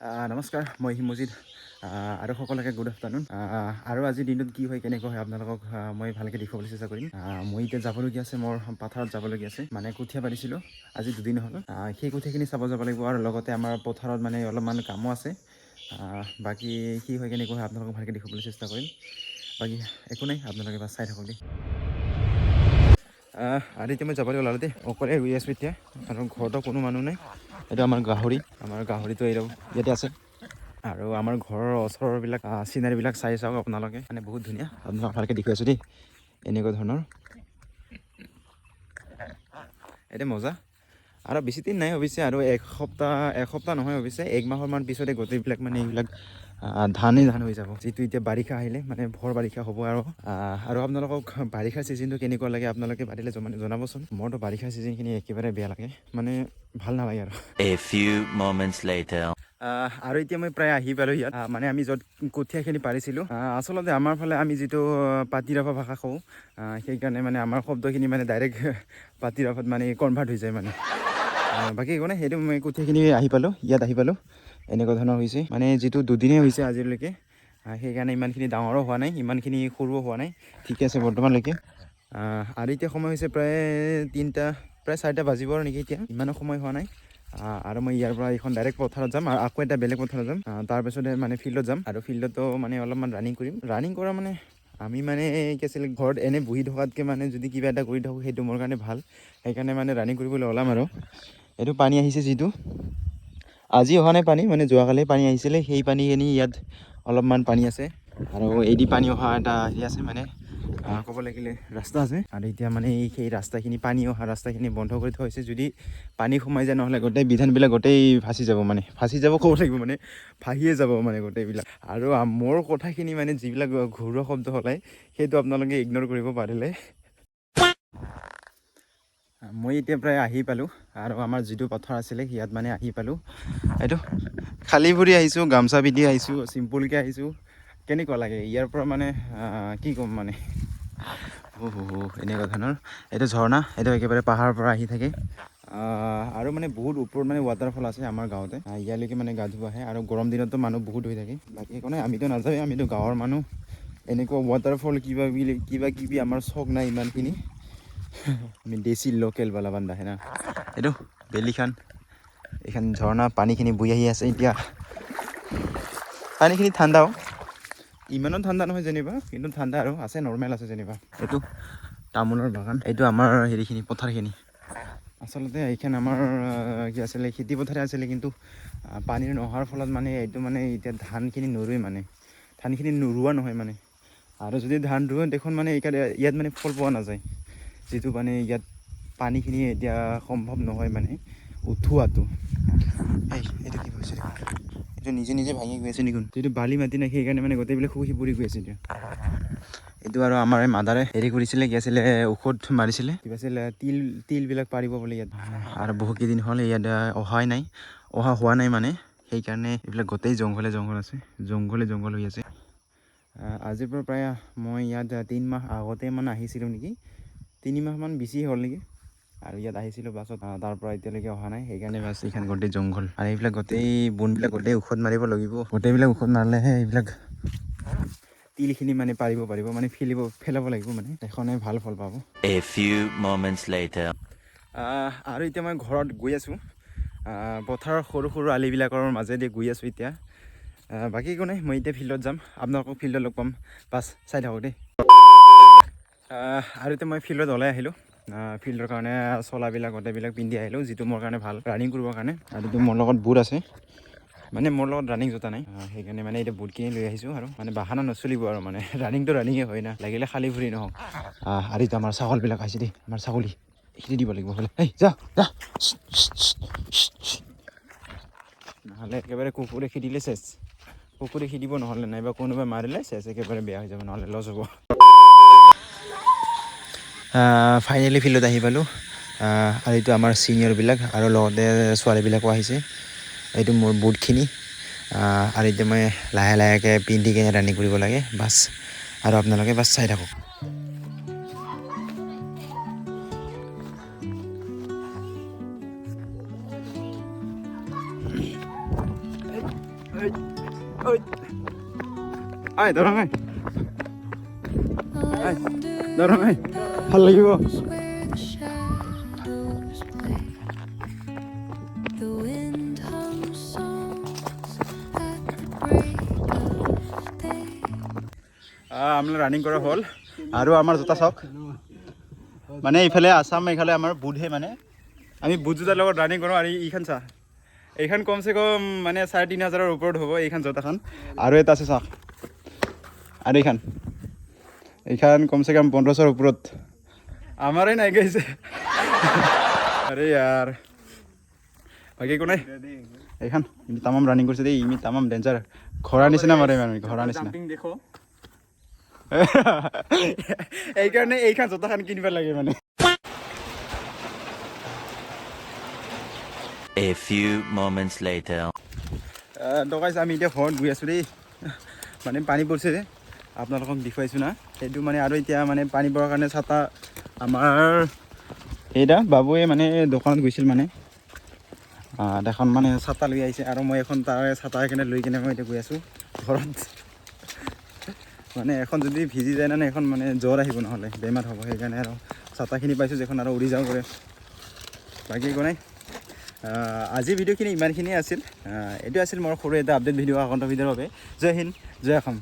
নমস্কাৰ, মই হিমজিত আৰু সকলোকে গুড আফটাৰনুন। আৰু আজিৰ দিনটোত কি হয় কেনেকৈ হয় আপোনালোকক মই ভালকৈ দেখুৱাবলৈ চেষ্টা কৰিম। মই এতিয়া যাবলগীয়া আছে, মোৰ পথাৰত যাবলগীয়া আছে, মানে কঠীয়া পাৰিছিলোঁ আজি 2 দিন হ'ল। সেই কঠীয়াখিনি চাব যাব লাগিব আৰু লগতে আমাৰ পথাৰত মানে অলপমান কামো আছে। বাকী কি হয় কেনেকৈ হয় আপোনালোকক ভালকৈ দেখুৱাবলৈ চেষ্টা কৰিম। বাকী একো নাই, আপোনালোকে বাছ চাই থাকক দেই। আৰু এতিয়া মই যাবলৈ ওলালোঁ দেই, অকলে ৰৈ আছোঁ এতিয়া আৰু ঘৰতো কোনো মানুহ নাই। এইটো আমাৰ গাহৰিটো ইয়াতে আছে। আৰু আমাৰ ঘৰৰ ওচৰৰবিলাক চিনাৰীবিলাক চাই চাওক আপোনালোকে, মানে বহুত ধুনীয়া। আপোনালোকক ভালকৈ দেখুৱাই আছোঁ দেই, এনেকুৱা ধৰণৰ এতিয়া মজা। আৰু বেছি দিন নাই অৱশ্যে, আৰু এসপ্তাহ নহয় অৱশ্যে, 1 মাহৰ পিছতে গোটেইবিলাক মানে এইবিলাক ধান হৈ যাব, যিটো এতিয়া বাৰিষা আহিলে মানে ভৰ বাৰিষা হ'ব। আৰু আপোনালোকক বাৰিষা ছিজনটো কেনেকুৱা লাগে আপোনালোকে পাৰিলে জনাবচোন। মোৰতো বাৰিষা ছিজনখিনি একেবাৰে বেয়া লাগে, মানে ভাল নালাগে আৰু। A few moments later. আৰু এতিয়া মই প্ৰায় আহি পালোঁ ইয়াত, মানে আমি য'ত কঠীয়াখিনি পাৰিছিলোঁ। আচলতে আমাৰ ফালে আমি যিটো পাতিৰাভা ভাষা কওঁ, সেইকাৰণে মানে আমাৰ শব্দখিনি মানে ডাইৰেক্ট পাতিৰাভাত মানে কনভাৰ্ট হৈ যায় মানে। বাকী একো নাই, সেইটো মই কঠীয়াখিনি ইয়াত আহি পালোঁ। এনেকুৱা ধৰণৰ হৈছে, মানে যিটো 2 দিনেই হৈছে আজিলৈকে, সেইকাৰণে ইমানখিনি ডাঙৰো হোৱা নাই, ইমানখিনি সৰুও হোৱা নাই, ঠিকে আছে বৰ্তমানলৈকে। আৰু এতিয়া সময় হৈছে প্ৰায় 4টা বাজিব আৰু নেকি, এতিয়া ইমানো সময় হোৱা নাই। আৰু মই ইয়াৰ পৰা এইখন ডাইৰেক্ট পথাৰত যাম, আৰু আকৌ এটা বেলেগ পথাৰত যাম। তাৰপিছতে মানে ফিল্ডত যাম, আৰু ফিল্ডতো মানে অলপমান ৰানিং কৰিম। ৰানিং কৰা মানে আমি মানে কি আছিলে, ঘৰত এনেই বহি থকাতকৈ মানে যদি কিবা এটা কৰি থাকোঁ সেইটো মোৰ কাৰণে ভাল। সেইকাৰণে মানে ৰানিং কৰিবলৈ ওলাম আৰু। এইটো পানী আহিছে, যিটো আজি অহা নাই পানী, মানে যোৱাকালি পানী আহিছিলে, সেই পানীখিনি ইয়াত অলপমান পানী আছে। আৰু এদি পানী অহা এটা আছে, মানে ক'ব লাগিলে ৰাস্তা আছে। আৰু এতিয়া মানে সেই ৰাস্তাখিনি, পানী অহা ৰাস্তাখিনি বন্ধ কৰি থোৱা হৈছে। যদি পানী সোমাই যায় নহ'লে গোটেই বিধানবিলাক গোটেই ফাঁচি যাব, মানে ক'ব লাগিব, মানে ভাহিয়ে যাব মানে গোটেইবিলাক। আৰু মোৰ কথাখিনি মানে যিবিলাক ঘৰুৱা শব্দ ওলায়, সেইটো আপোনালোকে ইগন'ৰ কৰিব পাৰিলে। মই এতিয়া প্ৰায় আহি পালোঁ, আৰু আমাৰ যিটো পথাৰ আছিলে ইয়াত মানে আহি পালোঁ। এইটো খালী ভৰি আহিছোঁ, গামোচা পিন্ধি আহিছোঁ, চিম্পুলকৈ আহিছোঁ। কেনেকুৱা লাগে ইয়াৰ পৰা মানে কি ক'ম মানে, এনেকুৱা ধৰণৰ। এইটো ঝৰ্ণা, এইটো একেবাৰে পাহাৰৰ পৰা আহি থাকে। আৰু মানে বহুত ওপৰত মানে ৱাটাৰফল আছে আমাৰ গাঁৱতে, ইয়ালৈকে মানে গা ধুব আহে। আৰু গৰম দিনততো মানুহ বহুত হৈ থাকে। বাকী একো নাই, আমিতো নাযাওঁৱে, আমিতো গাঁৱৰ মানুহ। এনেকুৱা ৱাটাৰফল কিবা কিবি আমাৰ চখ নাই ইমানখিনি। আমি দেশী লোকেল বালাবান্দা হে না। এইটো বেলিখান, এইখন ঝৰ্ণা, পানীখিনি বৈ আহি আছে। এতিয়া পানীখিনি ঠাণ্ডাও, ইমানো ঠাণ্ডা নহয় যেনিবা, কিন্তু ঠাণ্ডা আৰু আছে, নৰ্মেল আছে যেনিবা। এইটো তামোলৰ বাগান, এইটো আমাৰ হেৰিখিনি, পথাৰখিনি। আচলতে এইখন আমাৰ কি আছিলে, খেতি পথাৰে আছিলে, কিন্তু পানী নোহোৱাৰ ফলত মানে এইটো মানে এতিয়া ধানখিনি নোৰোৱে, মানে ধানখিনি নোৰোৱা নহয় মানে। আৰু যদি ধান ৰোৱে দেখোন মানে ইয়াত মানে ফল পোৱা নাযায়, যিটো মানে ইয়াত পানীখিনি এতিয়া সম্ভৱ নহয় মানে উঠোৱাটো। এইটো কি হৈছে, এইটো নিজে ভাঙি গৈ আছে নেকি, যিটো বালি মাটি নাই, সেইকাৰণে মানে গোটেইবিলাক শুহি পৰি গৈ আছে এতিয়া। এইটো আৰু আমাৰ মাদাৰে হেৰি কৰিছিলে, কি আছিলে, ঔষধ মাৰিছিলে, কিবা আছিলে, তিলবিলাক পাৰিব বোলে ইয়াত। আৰু বহুকেইদিন হ'ল ইয়াত অহা হোৱা নাই মানে, সেইকাৰণে এইবিলাক গোটেই জংঘল আছে, জংঘল হৈ আছে। আজিৰ পৰা প্ৰায় মই ইয়াত 3 মাহ আগতে মানে আহিছিলোঁ নেকি, 3 মাহমান বেছি হ'ল নেকি। আৰু ইয়াত আহিছিলোঁ বাছত, তাৰ পৰা এতিয়ালৈকে অহা নাই, সেইকাৰণে বাছ এইখন গোটেই জংঘল। আৰু এইবিলাক গোটেই বনবিলাক গোটেই ঔষধ মাৰিব লাগিব, গোটেইবিলাক ঔষধ মাৰিলেহে এইবিলাক তিলখিনি মানে পাৰিব, মানে পেলাব লাগিব, মানে এখনে ভাল ফল পাব। A few moments later. আৰু এতিয়া মই ঘৰত গৈ আছোঁ, পথাৰৰ সৰু আলিবিলাকৰ মাজেদি গৈ আছোঁ এতিয়া। বাকী একো নাই, মই এতিয়া ফিল্ডত যাম, আপোনালোকক ফিল্ডত লগ পাম, বাছ চাই থাকক দেই। আৰু এতিয়া মই ফিল্ডত ওলাই আহিলোঁ, ফিল্ডৰ কাৰণে চলাবিলাক গোটেইবিলাক পিন্ধি আহিলোঁ, যিটো মোৰ কাৰণে ভাল ৰানিং কৰিবৰ কাৰণে। আৰু এইটো মোৰ লগত বুট আছে, মানে মোৰ লগত ৰানিং জোতা নাই, সেইকাৰণে মানে এতিয়া বুটখিনি লৈ আহিছোঁ। আৰু মানে বাহানা নচলিব, আৰু মানে ৰানিংটো ৰানিঙে হয় না, লাগিলে খালী ভৰি নহওক। আৰু এতিয়া আমাৰ ছাগলবিলাক আহিছে দেই, আমাৰ ছাগলী এইখিনি দিব লাগিব বোলে, যা নহ'লে একেবাৰে কুকুৰে খেদিলে চেছ, কুকুৰে খেদিব নহ'লে, নাইবা কোনোবাই মাৰিলে চেছ, একেবাৰে বেয়া হৈ যাব, নহ'লে লছ হ'ব। ফাইনেলি ফিল্ডত আহি পালোঁ, আৰু এইটো আমাৰ ছিনিয়ৰবিলাক, আৰু লগতে ছোৱালীবিলাকো আহিছে। এইটো মোৰ বুটখিনি, আৰু এতিয়া মই লাহেকৈ পিন্ধি কিনে ৰানিং কৰিব লাগে, বাছ। আৰু আপোনালোকে বাছ চাই থাকক। আই দৰং আই দৰং আই ভাল লাগিব আমাৰ ৰানিং কৰা হ'ল আৰু আমাৰ জোতা চাওক মানে ইফালে আসাম মেঘালয় আমাৰ বুধহে মানে আমি বুধ জোতাৰ লগত ৰানিং কৰোঁ আৰু এইখন চা এইখন কমচে কম মানে ৩,৫০০ৰ ওপৰত হ'ব এইখন জোতাখন আৰু এটা আছে চাওক আৰু এইখন কমচে কম ১৫০০ৰ ওপৰত আমাৰে নাই গৈছে আৰে ইয়াৰ বাকী একো নাই এইখন তামাম ৰানিং কৰিছে দেই ইমি তামাম ডেঞ্জাৰ ঘোঁৰা নিচিনা মাৰে মানে ঘোঁৰা নিচিনা এইকাৰণে এইখন জোতাখন কিনিব লাগে মানে A few moments later. দগাইছে আমি এতিয়া ঘৰত গৈ আছোঁ দেই মানে পানী পৰিছে যে আপোনালোকক দেখুৱাইছোঁ না সেইটো মানে আৰু এতিয়া মানে পানী পৰাৰ কাৰণে ছাতা আমাৰ এইটা বাবুৱে মানে দোকানত গৈছিল মানে এখন মানে ছাতা লৈ আহিছে আৰু মই এখন তাৰে ছাতা সেইকাৰণে লৈ কিনে মই এতিয়া গৈ আছোঁ ঘৰত মানে এখন যদি ভিজি যায় না এখন মানে জ্বৰ আহিব নহ'লে বেমাৰ হ'ব সেইকাৰণে আৰু ছাতাখিনি পাইছোঁ যেখন আৰু উৰি যাওঁ কৰে বাকী একো নাই আজি ভিডিঅ'খিনি ইমানখিনিয়ে আছিল এইটো আছিল মোৰ সৰু এটা আপডেট ভিডিঅ' আগন্তুক ভিডিঅ'ৰ বাবে জয় হিন্দ জয় অসম